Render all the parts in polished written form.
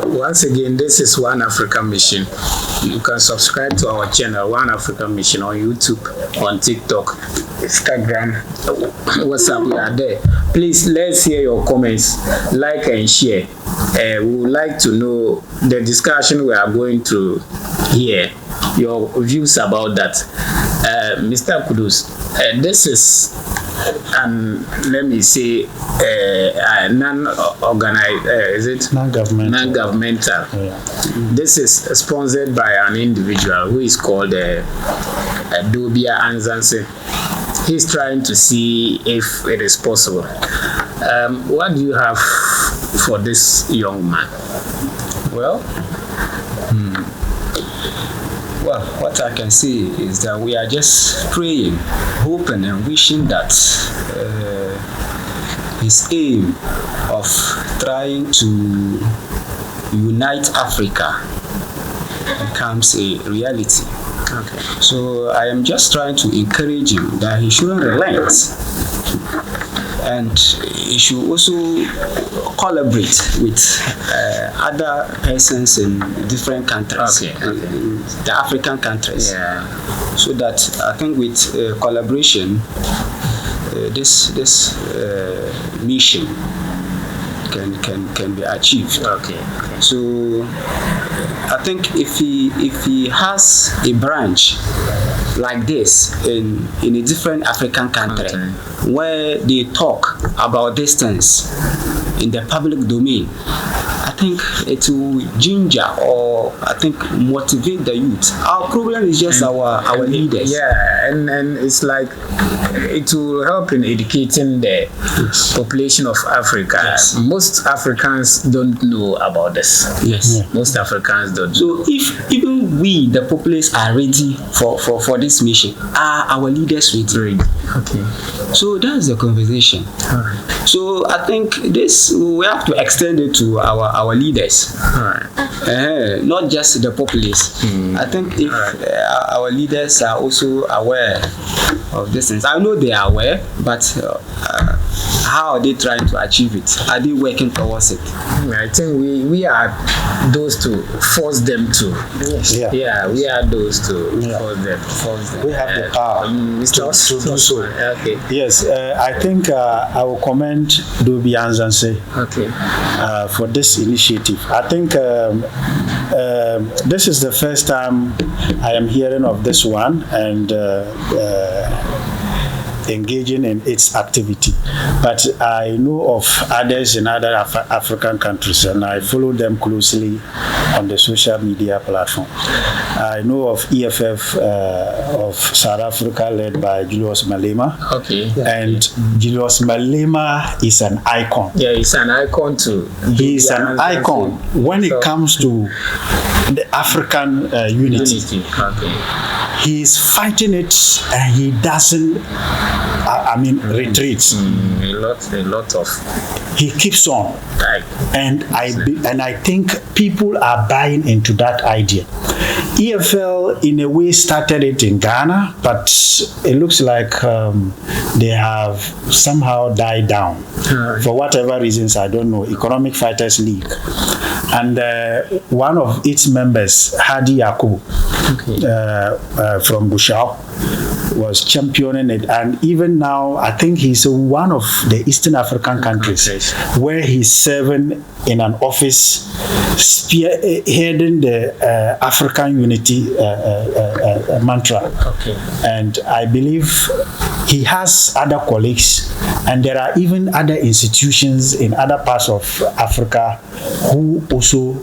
Once again, this is One African Mission. You can subscribe to our channel, One African Mission, on YouTube, on TikTok, Instagram, WhatsApp. We are there. Please, let's hear your comments, like and share. We would like to know the discussion we are going to hear, your views about that. Mr. Kudus, this is let me say non-organized, is it? Non-governmental. Non-governmental. Yeah. This is sponsored by an individual who is called Dobia Anzanse. He's trying to see if it is possible. What do you have for this young man? Well, what I can say is that we are just praying, hoping and wishing that his aim of trying to unite Africa becomes a reality. Okay. So I am just trying to encourage him that he shouldn't relent, and he should also collaborate with other persons in different countries, the African countries. Yeah. So that I think with collaboration, this mission can be achieved. Okay. So I think if he has a branch like this in a different African country, where they talk about these things in the public domain, I think it will ginger or I think motivate the youth. Our problem is just our leaders. Yeah, and it's like it will help in educating the population of Africa. Yes. Most Africans don't know about this. Yes. Yeah. Most Africans don't. So if even we, the populace, are ready for this mission, are our leaders ready? Okay. So that's the conversation. All right. So I think this we have to extend it to our leaders. All right. Not just the populace. I think if our leaders are also aware of these things, I know they are aware, but how are they trying to achieve it? Are they working towards it? I think we are those to force them to. Yes. Yeah, we are those to Yeah. force them. We have the power Mr. to do so. Okay. Yes, I think I will commend Dobia Anzanse Okay. for this initiative. I think this is the first time I am hearing of this one and engaging in its activity. But I know of others in other African countries, and I follow them closely on the social media platform. I know of EFF of South Africa, led by Julius Malema. Okay. And Julius Malema is an icon. Yeah, he's an icon too. He is an icon when it comes to the African unity. Okay. He is fighting it, and he doesn't. Retreats. A lot of. He keeps on, Right. and I think people are buying into that idea. EFL, in a way, started it in Ghana, but it looks like they have somehow died down for whatever reasons. I don't know. Economic Fighters League, and one of its members, Hadi Yakubu, from Bushao, was championing it, and even now I think he's one of the Eastern African countries where he's serving in an office heading the African unity mantra. Okay. And I believe he has other colleagues, and there are even other institutions in other parts of Africa who also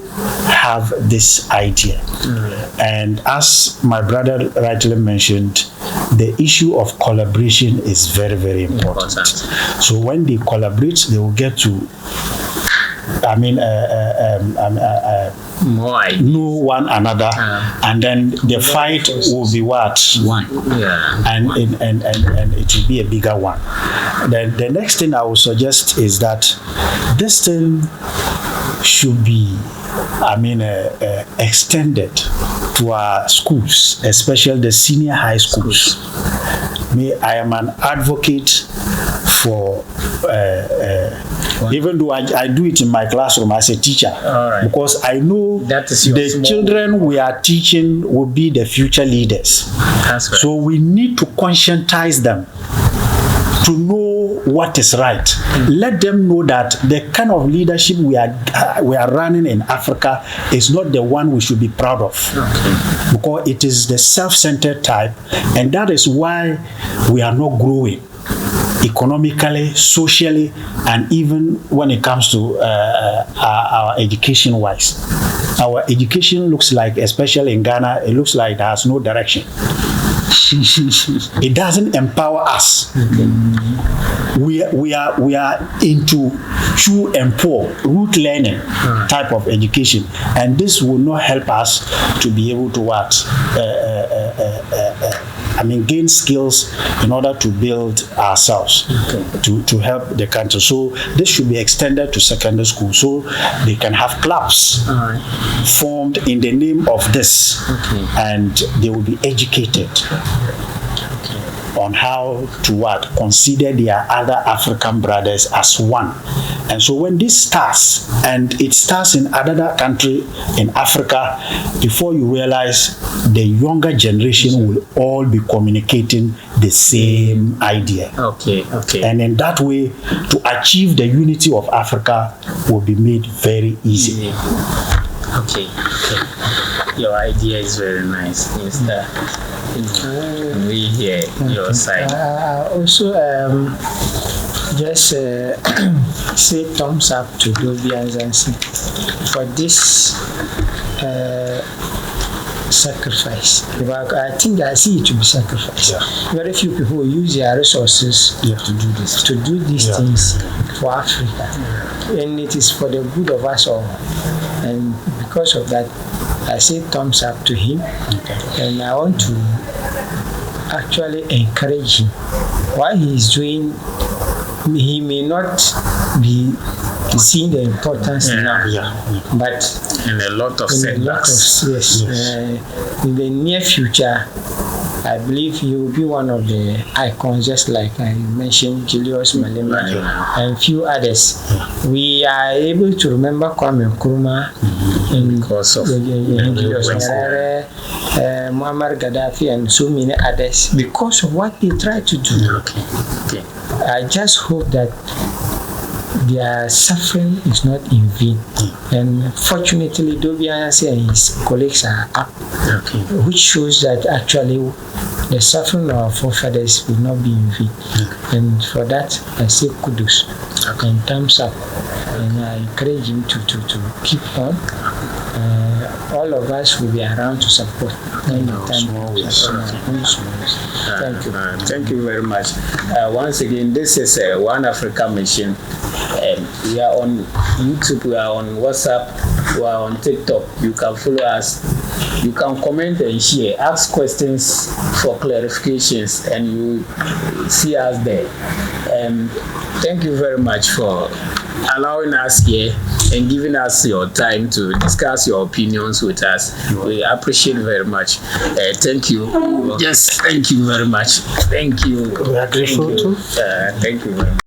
have this idea. And as my brother rightly mentioned, the issue of collaboration is very, very important. So when they collaborate, they will get to know one another, and then the fight will be what? One. Yeah. And it will be a bigger one. Then the next thing I will suggest is that this thing should be extended to our schools, especially the senior high schools. I am an advocate for Even though I do it in my classroom as a teacher, Alright. because I know That is your the small children we are teaching will be the future leaders. That's right. So we need to conscientize them to know what is right. Let them know that the kind of leadership we are running in Africa is not the one we should be proud of, because it is the self-centered type, and that is why we are not growing economically, socially, and even when it comes to our education wise. Our education looks like, especially in Ghana, it looks like it has no direction. It doesn't empower us. We are into chew and pour, root learning type of education, and this will not help us to be able to gain skills in order to build ourselves, to help the country. So this should be extended to secondary school, so they can have clubs formed in the name of this, and they will be educated on how to consider their other African brothers as one. And so when this starts, and it starts in another country in Africa, before you realize, the younger generation will all be communicating the same idea. Okay. And in that way, to achieve the unity of Africa will be made very easy. Okay. Your idea is very nice, Mr. We hear your side. Also, just say thumbs up to Dobia Zansi for this sacrifice. I think I see it to be sacrifice. Very few people will use their resources to do these things for Africa, and it is for the good of us all. And because of that, I say thumbs up to him, and I want to actually encourage him. What he is doing, he may not be seeing the importance now, but in a lot of setbacks. In the near future, I believe he will be one of the icons, just like I mentioned Julius Malema and few others. We are able to remember Kwame Nkrumah because of Julius Nyerere, Muammar Gaddafi, and so many others, because of what they tried to do. I just hope that their suffering is not in vain. And fortunately, Dobiansi and his colleagues are up, which shows that actually the suffering of our forefathers will not be in vain. And for that, I say kudos and thumbs up. And I encourage him to keep on. All of us will be around to support. Thank you. Thank you very much. Once again, this is One Africa Mission. We are on YouTube, we are on WhatsApp, we are on TikTok. You can follow us. You can comment and share, ask questions for clarifications, and you see us there. Thank you very much for allowing us here and giving us your time to discuss your opinions with us. We appreciate very much. Thank you. Yes, thank you very much. Thank you. We are grateful too. Thank you very much.